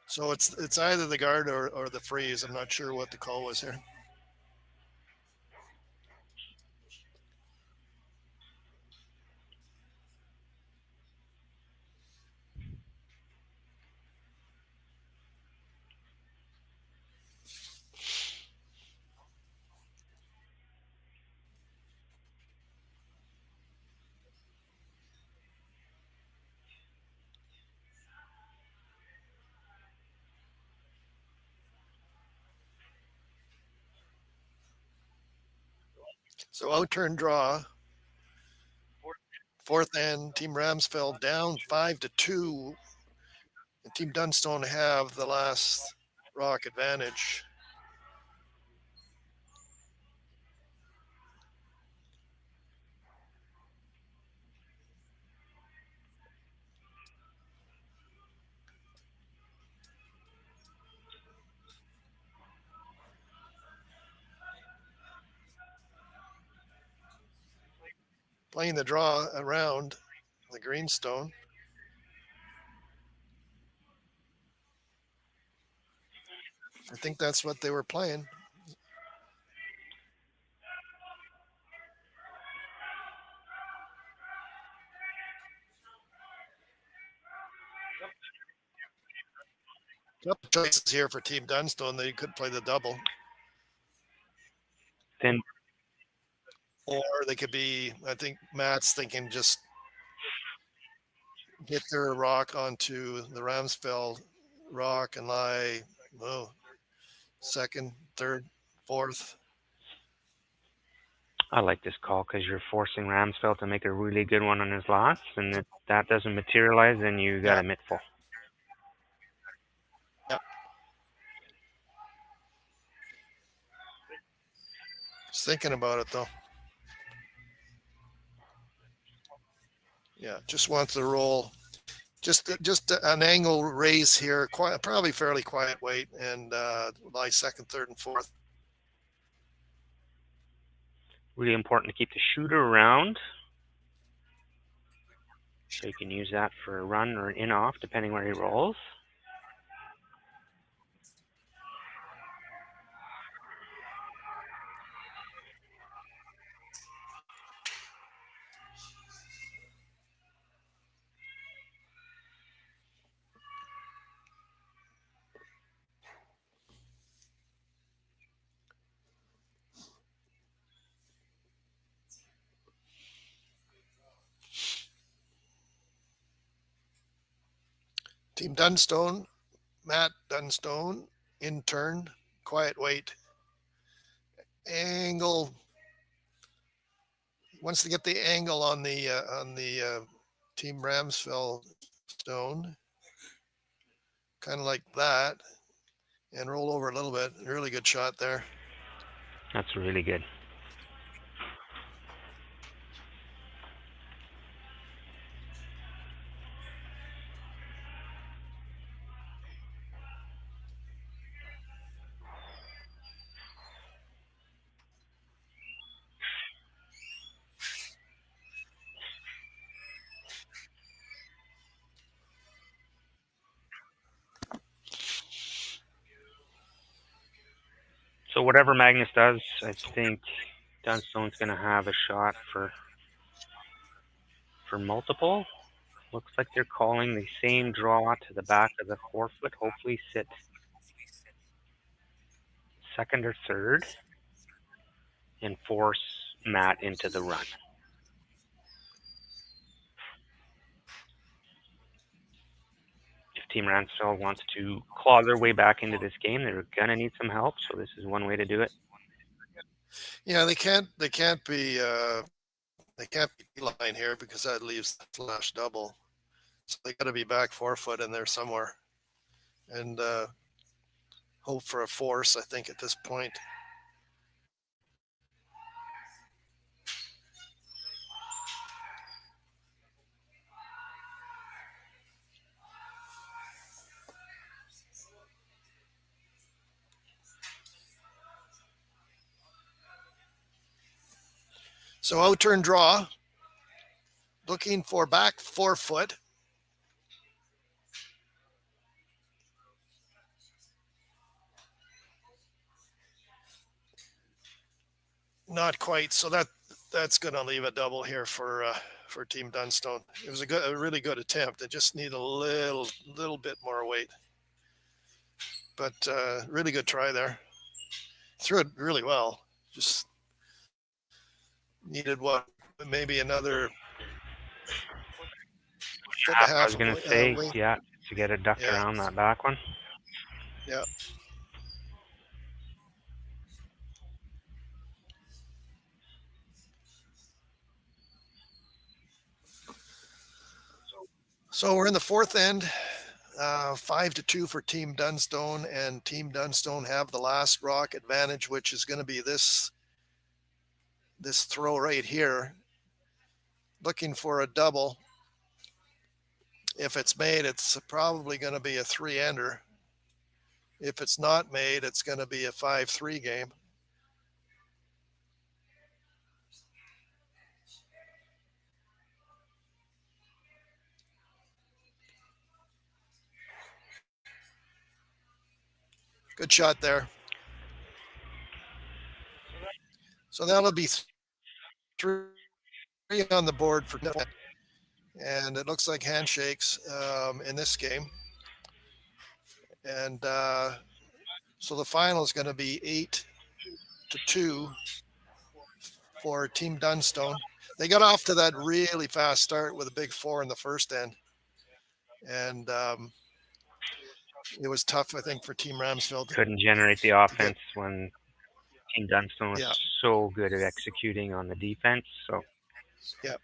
So it's either the guard or the freeze. I'm not sure what the call was here. So out-turn draw. Fourth end, Team Ramsfjell down 5-2. And Team Dunstone have the last rock advantage. Playing the draw around the greenstone. I think that's what they were playing. Couple choices here for Team Dunstone. They could play the double. Then, or they could be, I think Matt's thinking just get their rock onto the Ramsfjell rock and lie second, third, fourth. I like this call because you're forcing Ramsfjell to make a really good one on his lots, and if that doesn't materialize, then you got a mitt full. Yep. Just thinking about it though. Yeah, just wants to roll. Just an angle raise here, probably fairly quiet weight, and lie second, third, and fourth. Really important to keep the shooter around. So you can use that for a run or an in-off, depending where he rolls. Team Dunstone, Matt Dunstone, in turn, quiet weight. Angle. Wants to get the angle on the Team Ramsfjell stone. Kind of like that. And roll over a little bit. Really good shot there. That's really good. So whatever Magnus does, I think Dunstone's going to have a shot for multiple. Looks like they're calling the same draw to the back of the forefoot. Hopefully sit second or third and force Matt into the run. If Team Ramsfjell wants to claw their way back into this game, they're going to need some help. So this is one way to do it. Yeah, they can't be line here because that leaves the flash double. So they got to be back forefoot in there somewhere, and hope for a force. I think at this point. So out-turn draw, looking for back forefoot. Not quite. So that's going to leave a double here for Team Dunstone. It was a really good attempt. It just need a little bit more weight, but really good try there. Threw it really well. Just needed maybe another foot and a half. I was going to say, yeah, to get it ducked around that back one. Yeah. So we're in the fourth end, 5-2 for Team Dunstone, and Team Dunstone have the last rock advantage, which is going to be this throw right here. Looking for a double. If it's made, it's probably going to be a 3-ender. If it's not made, it's going to be a 5-3 game. Good shot there. So that'll be 3 on the board for net. And it looks like handshakes in this game. And so the final is going to be 8-2 for Team Dunstone. They got off to that really fast start with a big 4 in the first end. And it was tough, I think, for Team Ramsfjell. Couldn't generate the offense when Team Dunstone was so good at executing on the defense. So, yeah.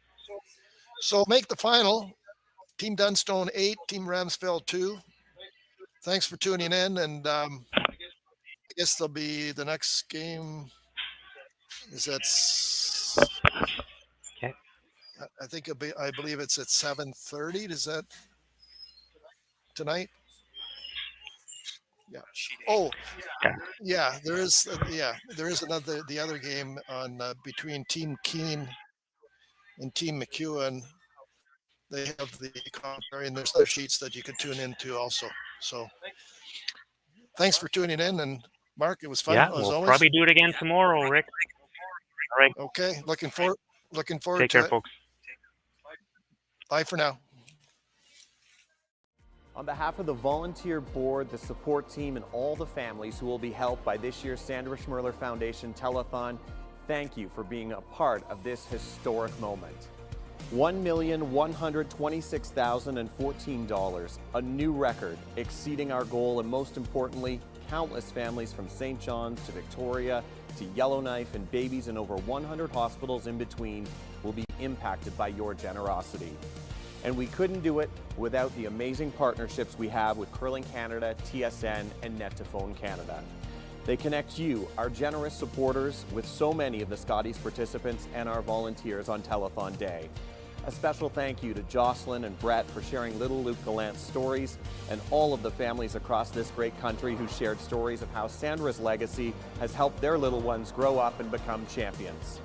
So make the final. Team Dunstone 8, Team Ramsfjell 2. Thanks for tuning in, and I guess there'll be the next game. Okay. I think I believe it's at 7:30. Is that tonight? Yeah. Oh, yeah. There is the other game on between Team Keene and Team McEwen. They have the commentary, and there's other sheets that you can tune into also. So thanks for tuning in, and Marc, it was fun. Yeah, as we'll always. probably do it again tomorrow, Rick. All right. Okay. Looking forward Take care, to it. folks. Bye for now. On behalf of the volunteer board, the support team, and all the families who will be helped by this year's Sandra Schmirler Foundation Telethon, thank you for being a part of this historic moment. $1,126,014, a new record, exceeding our goal, and most importantly, countless families from St. John's to Victoria to Yellowknife and babies in over 100 hospitals in between will be impacted by your generosity. And we couldn't do it without the amazing partnerships we have with Curling Canada, TSN, and Net2Phone Canada. They connect you, our generous supporters, with so many of the Scotties participants and our volunteers on Telethon Day. A special thank you to Jocelyn and Brett for sharing little Luke Gallant's stories, and all of the families across this great country who shared stories of how Sandra's legacy has helped their little ones grow up and become champions.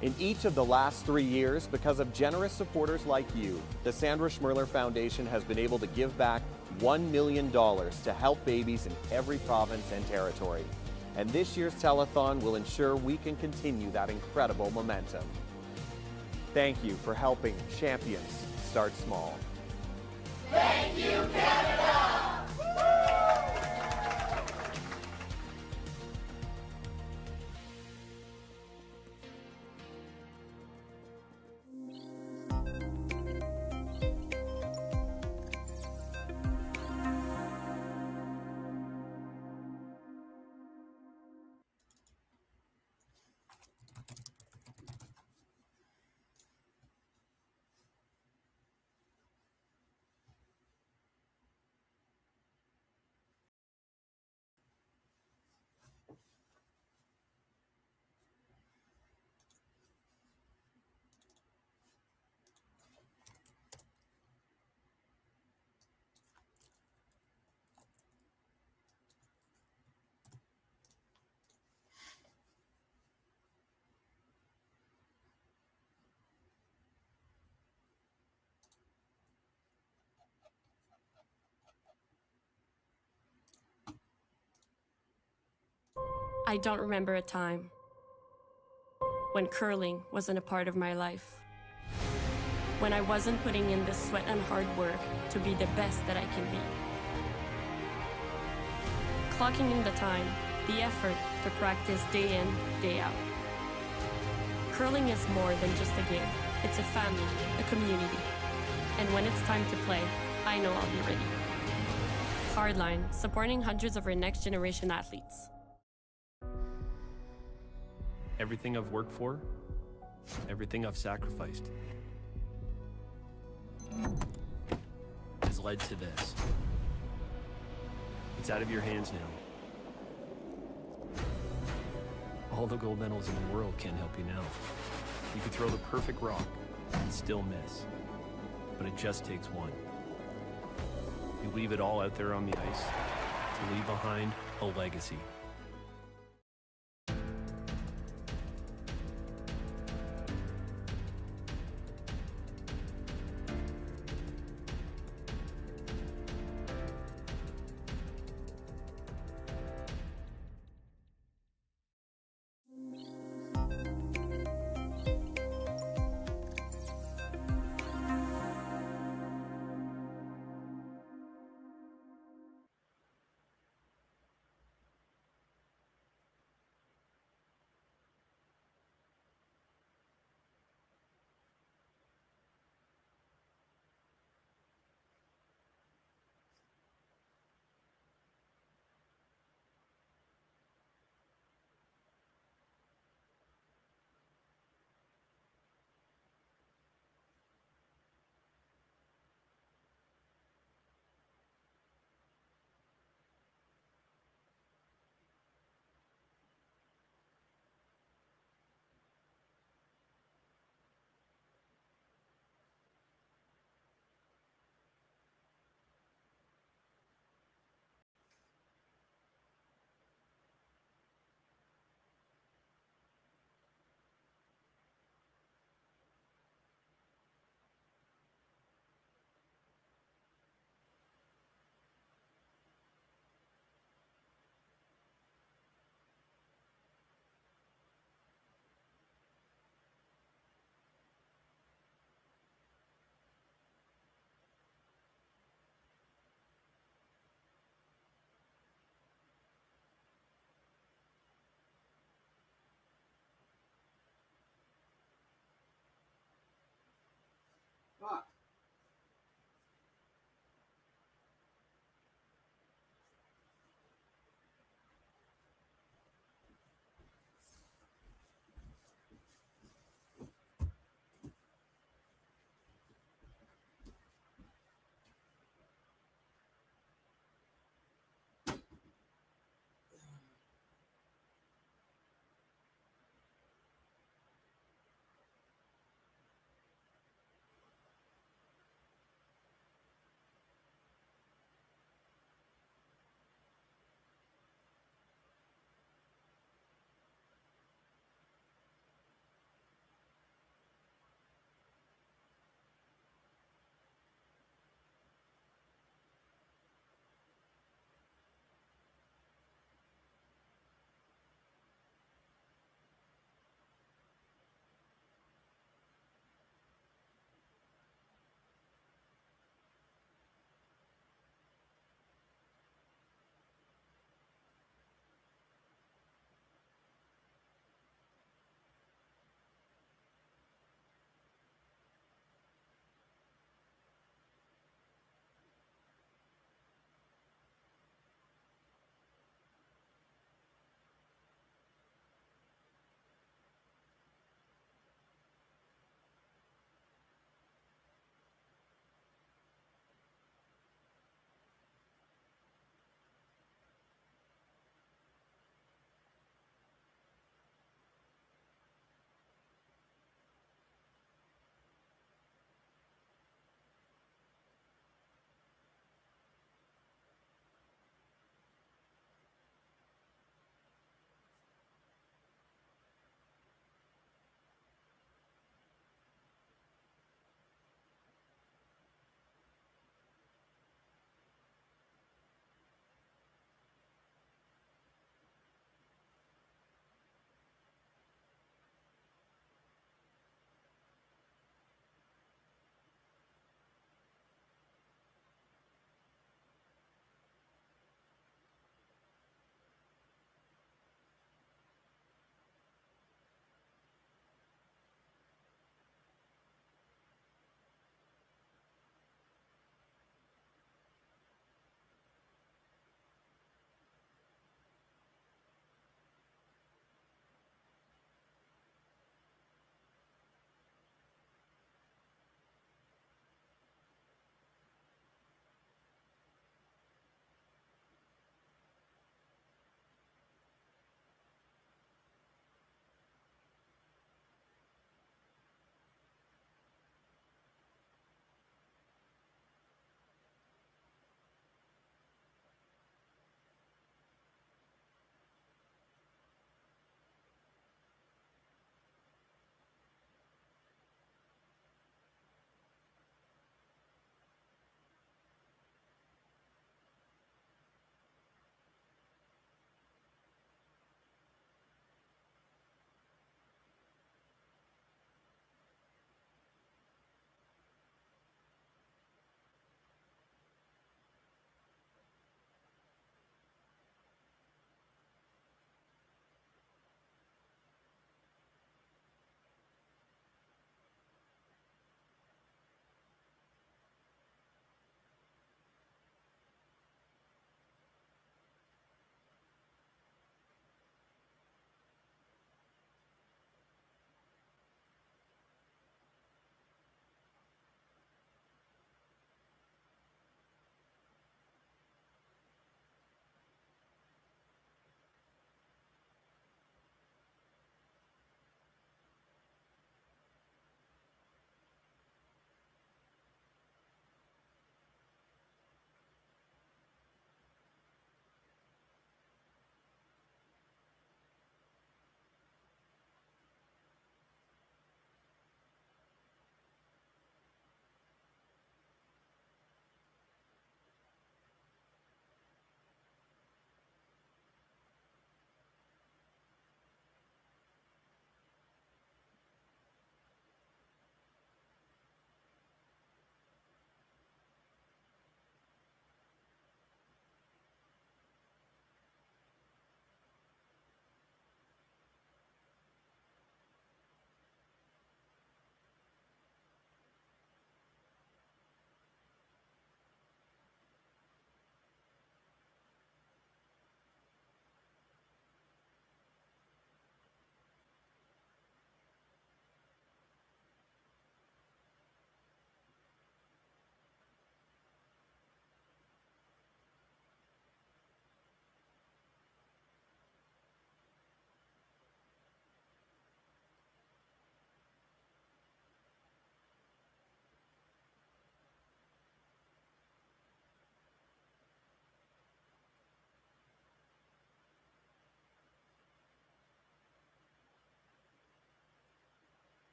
In each of the last 3 years, because of generous supporters like you, the Sandra Schmirler Foundation has been able to give back $1 million to help babies in every province and territory. And this year's telethon will ensure we can continue that incredible momentum. Thank you for helping champions start small. Thank you, Canada! I don't remember a time when curling wasn't a part of my life. When I wasn't putting in the sweat and hard work to be the best that I can be. Clocking in the time, the effort to practice day in, day out. Curling is more than just a game. It's a family, a community. And when it's time to play, I know I'll be ready. Hardline, supporting hundreds of our next generation athletes. Everything I've worked for, everything I've sacrificed, has led to this. It's out of your hands now. All the gold medals in the world can't help you now. You could throw the perfect rock and still miss, but it just takes one. You leave it all out there on the ice to leave behind a legacy.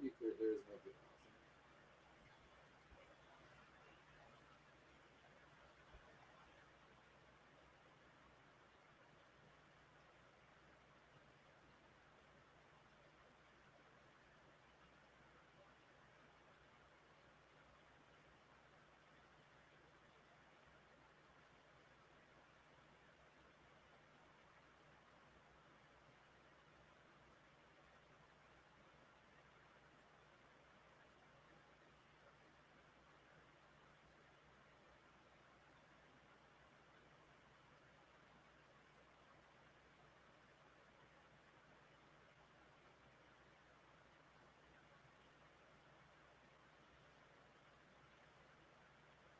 be clear, there is no bid.